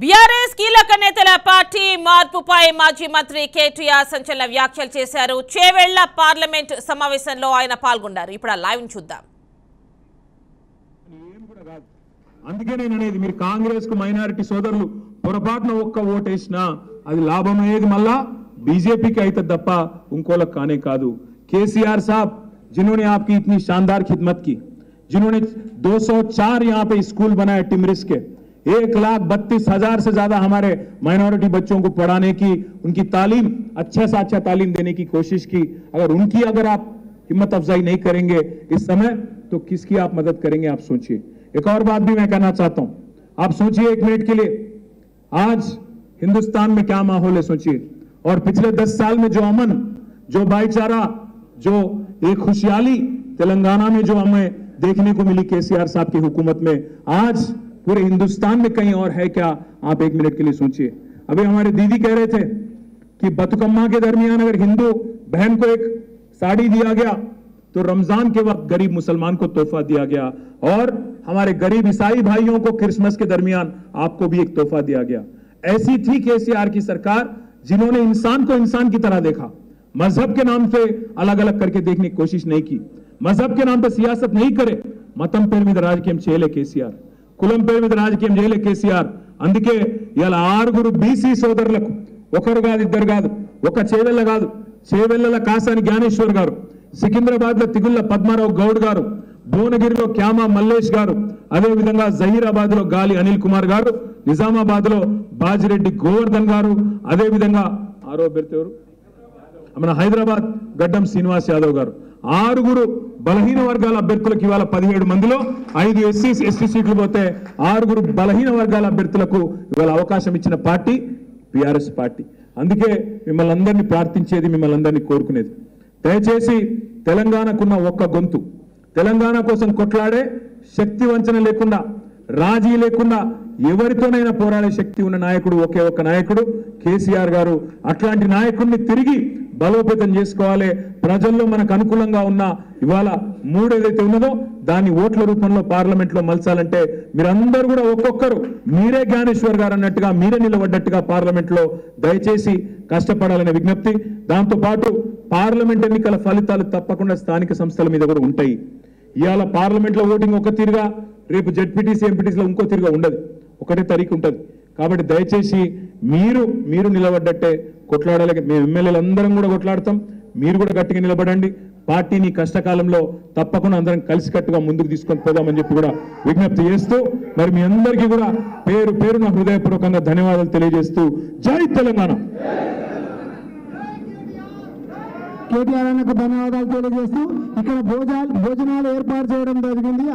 BRS కీలక నేతల party మార్పుపై మాజీ మంత్రి కేటీఆర్ సంచలన వ్యాఖ్యలు చేశారు. చేవెళ్ల పార్లమెంట్ సమావేశంలో ఆయన పాల్గొన్నారు. ఇప్పుడు ఆ లైవ్ చూద్దాం. అందుకే నేను అనేది మీరు కాంగ్రెస్ కు మైనారిటీ సోదరులు పొరపాటున ఒక్క ఓటేసినా అది లాభమయ్యేది మళ్ళా बीजेपी అయితే తప్ప ఇంకోలకు కానే కాదు. केसीआर साहब जिन्होंने आपकी इतनी शानदार खिदमत की, जिन्होंने 204 यहाँ पे स्कूल बनाए टिमरिस के, 1,32,000 से ज्यादा हमारे माइनॉरिटी बच्चों को पढ़ाने की, उनकी तालीम अच्छा से अच्छा तालीम देने की कोशिश की, अगर आप हिम्मत अफजाई नहीं करेंगे इस समय तो किसकी आप मदद करेंगे? आप सोचिए. एक और बात भी मैं कहना चाहता हूं, आप सोचिए एक मिनट के लिए, आज हिंदुस्तान में क्या माहौल है सोचिए. और पिछले 10 साल में जो अमन, जो भाईचारा, जो एक खुशहाली तेलंगाना में जो हमें देखने को मिली केसीआर साहब की हुकूमत में, आज पूरे हिंदुस्तान में कहीं और है क्या? आप एक मिनट के लिए सोचिए. अभी हमारे दीदी कह रहे थे कि बतुकम्मा के दरमियान अगर हिंदू बहन को एक साड़ी दिया गया तो रमजान के वक्त गरीब मुसलमान को तोहफा दिया गया, और हमारे गरीब ईसाई भाइयों को क्रिसमस के दरमियान आपको भी एक तोहफा दिया गया. ऐसी थी केसीआर की सरकार जिन्होंने इंसान को इंसान की तरह देखा, मजहब के नाम पे अलग अलग करके देखने की कोशिश नहीं की, मजहब के नाम पे सियासत नहीं करे. మతం పేరు మీద రాజకీయం చేయలే కేసీఆర్, కులం పేరు మీద రాజకీయం చేయలే కేసీఆర్. అందుకే ఇలా 6 బీసీ సోదరులకు, ఒకరు కాదు ఇద్దరు కాదు, ఒక చేవెళ్ళ కాదు, చేవెళ్ళల కాసాని జ్ఞానేశ్వర్ గారు, సికింద్రాబాద్ లో తిగుళ్ళ పద్మారావు గౌడ్ గారు, భువనగిరిలో క్యామా మల్లేష్ గారు, అదే విధంగా జహీరాబాద్ లో గాలి అనిల్ కుమార్ గారు, నిజామాబాద్ లో బాజిరెడ్డి గోవర్ధన్ గారు, అదే విధంగా ఆరో అభ్యర్థి ఎవరు మన హైదరాబాద్ గడ్డం శ్రీనివాస్ యాదవ్ గారు, 6 బలహీన వర్గాల అభ్యర్థులకు ఇవాళ 17 మందిలో 5 ఎస్సీ సీట్లు పోతే 6 బలహీన వర్గాల అభ్యర్థులకు ఇవాళ అవకాశం ఇచ్చిన పార్టీ బీఆర్ఎస్ పార్టీ. అందుకే మిమ్మల్ని అందరినీ ప్రార్థించేది, మిమ్మల్ని అందరినీ కోరుకునేది, దయచేసి తెలంగాణకున్న ఒక్క గొంతు, తెలంగాణ కోసం కొట్లాడే శక్తి వంచన లేకుండా, రాజీ లేకుండా ఎవరితోనైనా పోరాడే శక్తి ఉన్న నాయకుడు ఒకే ఒక్క నాయకుడు కేసీఆర్ గారు. అట్లాంటి నాయకుడిని తిరిగి బలోపేతం చేసుకోవాలి. ప్రజల్లో మనకు అనుకూలంగా ఉన్న ఇవాళ 3 ఏదైతే ఉన్నదో దాన్ని ఓట్ల రూపంలో పార్లమెంట్ లో మలచాలంటే మీరందరూ కూడా ఒక్కొక్కరు మీరే జ్ఞానేశ్వర్ గారు అన్నట్టుగా, మీరే నిలబడ్డట్టుగా పార్లమెంట్ లో దయచేసి కష్టపడాలనే విజ్ఞప్తి. దాంతో పాటు పార్లమెంట్ ఎన్నికల ఫలితాలు తప్పకుండా స్థానిక సంస్థల మీద కూడా ఉంటాయి. ఇవాళ పార్లమెంట్ లో ఓటింగ్ ఒక తీరుగా, రేపు జెడ్పీటీసీ ఎంపీటీసీలో ఇంకో తీరుగా ఉండదు, ఒకటే తారీఖు ఉంటుంది. కాబట్టి దయచేసి మీరు నిలబడ్డట్టే కొట్లాడాలి. మేము ఎమ్మెల్యేలు అందరం కూడా కొట్లాడతాం, మీరు కూడా గట్టిగా నిలబడండి. పార్టీని కష్టకాలంలో తప్పకుండా అందరం కలిసికట్టుగా ముందుకు తీసుకొని పోదామని చెప్పి కూడా విజ్ఞప్తి చేస్తూ, మరి మీ అందరికీ కూడా పేరు పేరున హృదయపూర్వకంగా ధన్యవాదాలు తెలియజేస్తూ జై తెలంగాణ. కేటీఆర్ అన్నకు ధన్యవాదాలు తెలియజేస్తూ ఇక్కడ భోజనాలు ఏర్పాటు చేయడం జరిగింది.